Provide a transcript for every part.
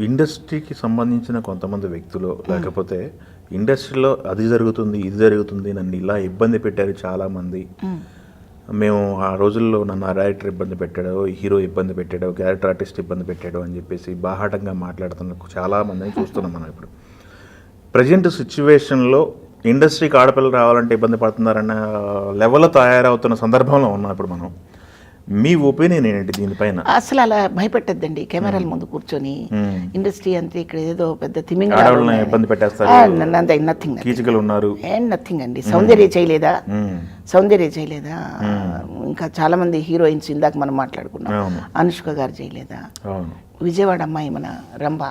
ఇండస్ట్రీకి సంబంధించిన కొంతమంది వ్యక్తులు లేకపోతే ఇండస్ట్రీలో అది జరుగుతుంది ఇది జరుగుతుంది నన్ను ఇలా ఇబ్బంది పెట్టారు చాలామంది, మేము ఆ రోజుల్లో నన్ను ఆ డైరెక్టర్ ఇబ్బంది పెట్టాడు, హీరో ఇబ్బంది పెట్టాడు, క్యారెక్టర్ ఆర్టిస్ట్ ఇబ్బంది పెట్టాడు అని చెప్పేసి బాహాటంగా మాట్లాడుతున్న చాలామందిని చూస్తున్నాం మనం. ఇప్పుడు ప్రజెంట్ సిచ్యువేషన్లో ఇండస్ట్రీకి ఆడపిల్లలు రావాలంటే ఇబ్బంది పడుతున్నారన్న లెవెల్లో తయారవుతున్న సందర్భంలో ఉన్నాం ఇప్పుడు మనం. మీ ఒపీనియన్ ఏంటి దీనిపైన? అసలు అలా భయపెట్టద్దండి కెమెరాల ముందు కూర్చొని. ఇండస్ట్రీ అంతే ఇక్కడ ఏదో పెద్ద తిమింగ ఇబ్బంది పెట్టేస్తారు, నథింగ్, కీచకులు ఉన్నారు, నథింగ్ అండి. సౌందర్య చేయలేదా, సౌందర్య చేయలేదా, ఇంకా చాలా మంది హీరోయిన్స్ ఇందాక మనం మాట్లాడుకున్నాం, అనుష్క గారు చేయలేదా, విజయవాడ అమ్మాయి మన రంభ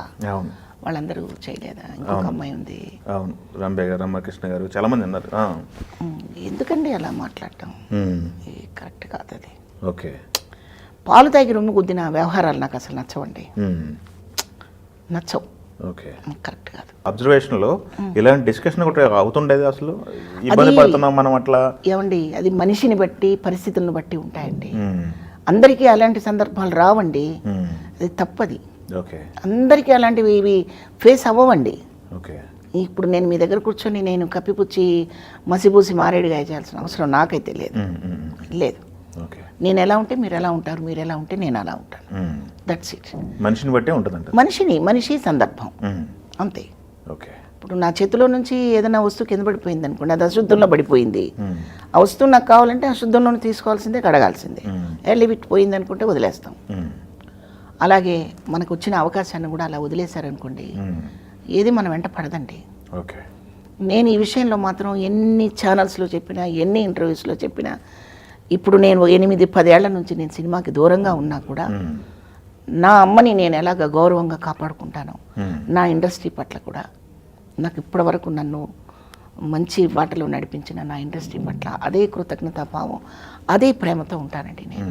వాళ్ళందరూ చేయలేదా, ఇంకొక అమ్మాయి ఉంది, అవును రంభే గారు, రమ్మకృష్ణ గారు, చాలా మంది ఉన్నారు. ఎందుకండి అలా మాట్లాడటం కరెక్ట్ కాదు అది. ఓకే, పాలు తాగి రొమ్ము గుద్దిన వ్యవహారాలు నాకు అసలు నచ్చవండి, నచ్చవు. ఓకే, కరెక్ట్ కాదు. అబ్జర్వేషన్లో ఇలాంటి డిస్కషన్ కూడా అవుతుండేది, అసలు ఇబ్బంది పడుతున్నాం మనం అట్లా. ఏమండి, అది మనిషిని బట్టి పరిస్థితులను బట్టి ఉంటాయండి. అందరికీ అలాంటి సందర్భాలు రావండి, అది తప్పది. ఓకే, అందరికీ అలాంటివి ఇవి ఫేస్ అవ్వవండి. ఓకే, ఇప్పుడు నేను మీ దగ్గర కూర్చొని నేను కప్పిపుచ్చి మసిబూసి మారేడుగా చేయాల్సిన అవసరం నాకైతే లేదు, లేదు. నేను ఎలా ఉంటే మీరు ఎలా ఉంటారు, మీరు ఎలా ఉంటే నేను అలా ఉంటాను, దట్స్ ఇట్. మనిషిని బట్టే ఉంటుందంట, మనిషి సందర్భం అంతే. ఓకే, ఇప్పుడు నా చేతిలో నుంచి ఏదైనా వస్తువు కింద పడిపోయింది అనుకోండి, అది అశుద్ధంలో పడిపోయింది, ఆ వస్తువు నాకు కావాలంటే అశుద్ధంలోనే తీసుకోవాల్సిందే, కడగాల్సిందే. లిమిట్ పోయింది అనుకుంటే వదిలేస్తాం. అలాగే మనకు వచ్చిన అవకాశాన్ని కూడా అలా వదిలేశారనుకోండి, ఏది మన వెంట పడదండి. ఓకే, నేను ఈ విషయంలో మాత్రం ఎన్ని ఛానల్స్లో చెప్పినా, ఎన్ని ఇంటర్వ్యూస్లో చెప్పినా, ఇప్పుడు నేను 8-10 ఏళ్ల నుంచి నేను సినిమాకి దూరంగా ఉన్నా కూడా నా అమ్మని నేను ఎలాగ గౌరవంగా కాపాడుకుంటానో, నా ఇండస్ట్రీ పట్ల కూడా నాకు ఇప్పటి వరకు నన్ను మంచి బాటలో నడిపించిన నా ఇండస్ట్రీ పట్ల అదే కృతజ్ఞతాభావం, అదే ప్రేమతో ఉంటానండి నేను.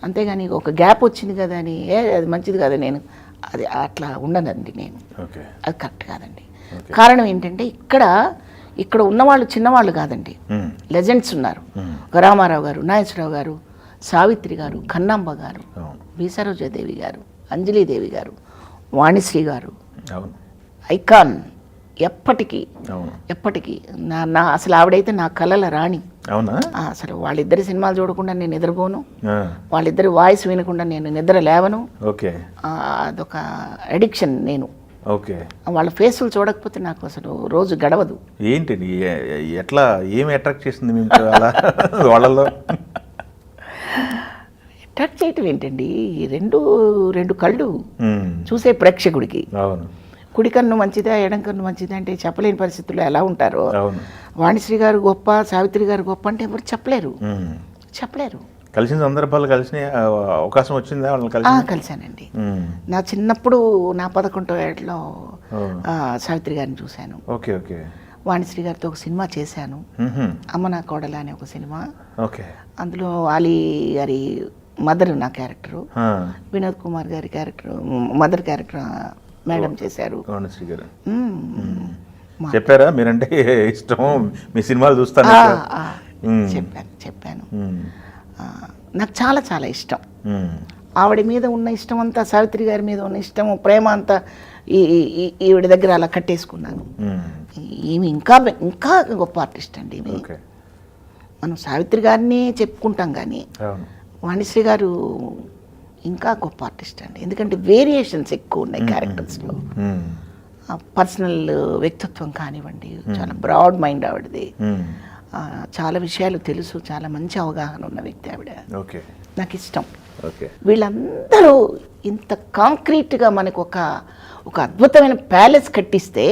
అంతేగాని ఒక గ్యాప్ వచ్చింది కదా అని అది మంచిది కదా నేను అది అట్లా ఉండనండి నేను, అది కరెక్ట్ కాదండి. కారణం ఏంటంటే ఇక్కడ ఉన్నవాళ్ళు చిన్నవాళ్ళు కాదండి, లెజెండ్స్ ఉన్నారు. రామారావు గారు, నాగేశ్వరరావు గారు, సావిత్రి గారు, కన్నాంబ గారు, బి సరోజాదేవి గారు, అంజలీదేవి గారు, వాణిశ్రీ గారు, ఐకాన్. ఎప్పటికీ నా అసలు ఆవిడైతే నా కళల రాణి. అసలు వాళ్ళిద్దరి సినిమాలు చూడకుండా నేను నిద్రపోను, వాళ్ళిద్దరి వాయిస్ వినకుండా నేను నిద్ర లేవను. అదొక అడిక్షన్ నేను. ఓకే, వాళ్ళ ఫేసులు చూడకపోతే నాకు అసలు రోజు గడవదు. ఏంటి ఎట్లా ఏమి అట్రాక్ట్ చేసింది మీకు అలా వాళ్ళలో? అట్రాక్ట్ చేయటం ఏంటండి, రెండు కళ్ళు చూసే ప్రేక్షకుడికి. కుడి కన్ను మంచిదా, ఎడం కన్ను మంచిదా అంటే చెప్పలేని పరిస్థితుల్లో ఎలా ఉంటారో, వాణిశ్రీ గారు గొప్ప, సావిత్రి గారు గొప్ప అంటే ఎవరు చెప్పలేరు. కలిసిన సందర్భాలు కలిసిన అవకాశం వచ్చిందా వాళ్ళని? కలిశానండి. నా చిన్నప్పుడు నా 11వ ఏటలో సావిత్రి గారిని చూశాను. Okay, okay. వాణిశ్రీ గారితో ఒక సినిమా చేశాను, అమ్మ నా కోడల అనే ఒక సినిమా. ఓకే, అందులో ఆలీ గారి మదర్ నా క్యారెక్టరు, వినోద్ కుమార్ గారి క్యారెక్టర్ మదర్ క్యారెక్టర్ మేడం చేశారు. వాణిశ్రీ గారు చెప్పారా మీరంటే ఇష్టం, మీ సినిమాలు చూస్తాను? చెప్పాను. నాకు చాలా చాలా ఇష్టం. ఆవిడ మీద ఉన్న ఇష్టం అంతా, సావిత్రి గారి మీద ఉన్న ఇష్టం, ప్రేమ అంతా ఈవిడ దగ్గర అలా కట్టేసుకున్నాను. ఈమె ఇంకా గొప్ప ఆర్టిస్ట్ అండి. మనం సావిత్రి గారిని చెప్పుకుంటాం కానీ వాణిశ్రీ గారు ఇంకా గొప్ప ఆర్టిస్ట్ అండి. ఎందుకంటే వేరియేషన్స్ ఎక్కువ ఉన్నాయి క్యారెక్టర్స్లో. పర్సనల్ వ్యక్తిత్వం కానివ్వండి, చాలా బ్రాడ్ మైండ్ ఆవిడది. చాలా విషయాలు తెలుసు, చాలా మంచి అవగాహన ఉన్న వ్యక్తి ఆవిడ. నాకు ఇష్టం. వీళ్ళందరూ ఇంత కాంక్రీట్గా మనకు ఒక అద్భుతమైన ప్యాలెస్ కట్టిస్తే,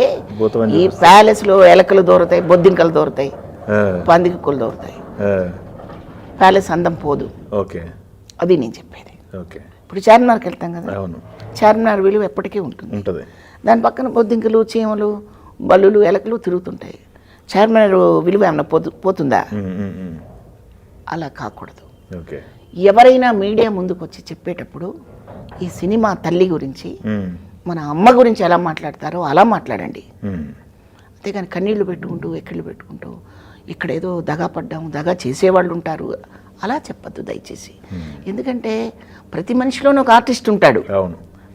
ఈ ప్యాలెస్లో ఎలకలు దూరతాయి, బొద్దింకలు దూరతాయి, పందికులు దూరతాయి, ప్యాలెస్ అందం పోదు. అది నేను చెప్పేది. ఇప్పుడు చార్మినార్కి వెళ్తాం కదా, చార్మినార్ విలువ ఎప్పటికీ ఉంటుంది. దాని పక్కన బొద్దింకలు, చీమలు, బల్లులు, ఎలకలు తిరుగుతుంటాయి. చార్మినార్ విలువ ఏమన్నా పోతుందా? అలా కాకూడదు. ఎవరైనా మీడియా ముందుకు వచ్చి చెప్పేటప్పుడు ఈ సినిమా తల్లి గురించి, మన అమ్మ గురించి ఎలా మాట్లాడతారో అలా మాట్లాడండి. అంతేగాని కన్నీళ్లు పెట్టుకుంటూ, ఎక్కిళ్ళు పెట్టుకుంటూ, ఇక్కడ ఏదో దగా పడ్డాము, దగా చేసేవాళ్ళు ఉంటారు అలా చెప్పద్దు దయచేసి. ఎందుకంటే ప్రతి మనిషిలోనూ ఒక ఆర్టిస్ట్ ఉంటాడు.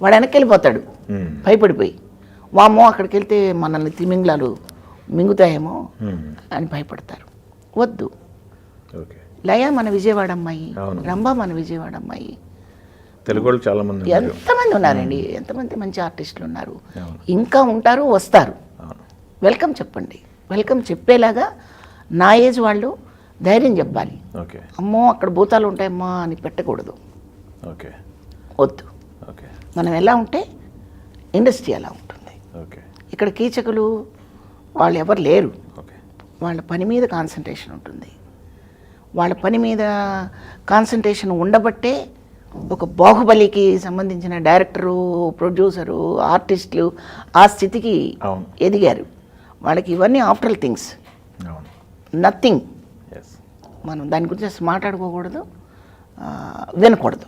వాడు వెనక్కి వెళ్ళిపోతాడు భయపడిపోయి, వామ్మో అక్కడికి వెళ్తే మనల్ని తిమింగ్లాలు మింగుతాయేమో అని భయపడతారు. వద్దు. ఓకే. లయ మన విజయవాడ అమ్మాయి, అవును. రంభ మన విజయవాడ అమ్మాయి, తెలుగు వాళ్ళు చాలా మంది ఉన్నారు. ఎంతమంది ఉన్నారండి, ఎంతమంది మంచి ఆర్టిస్టులు ఉన్నారు, అవును. ఇంకా ఉంటారు, వస్తారు. అవును. వెల్కమ్ చెప్పండి. వెల్కమ్ చెప్పేలాగా నా ఏజ్ వాళ్ళు ధైర్యం చెప్పాలి. ఓకే. అమ్మో అక్కడ భూతాలు ఉంటాయమ్మా అని పెట్టకూడదు. ఓకే. వద్దు. ఓకే. మనం ఎలా ఉంటే ఇండస్ట్రీ అలా ఉంటుంది. ఓకే. ఇక్కడ కీచకులు వాళ్ళు ఎవరు లేరు. ఓకే. వాళ్ళ పని మీద కాన్సన్ట్రేషన్ ఉంటుంది. వాళ్ళ పని మీద కాన్సన్ట్రేషన్ ఉండబట్టే ఒక బాహుబలికి సంబంధించిన డైరెక్టరు, ప్రొడ్యూసరు, ఆర్టిస్టులు ఆ స్థితికి అవును. ఎదిగారు. వాళ్ళకి ఇవన్నీ ఆఫ్టర్ థింగ్స్, అవును. నథింగ్. ఎస్. మనం దాని గురించి అసలు మాట్లాడుకోకూడదు, వినకూడదు.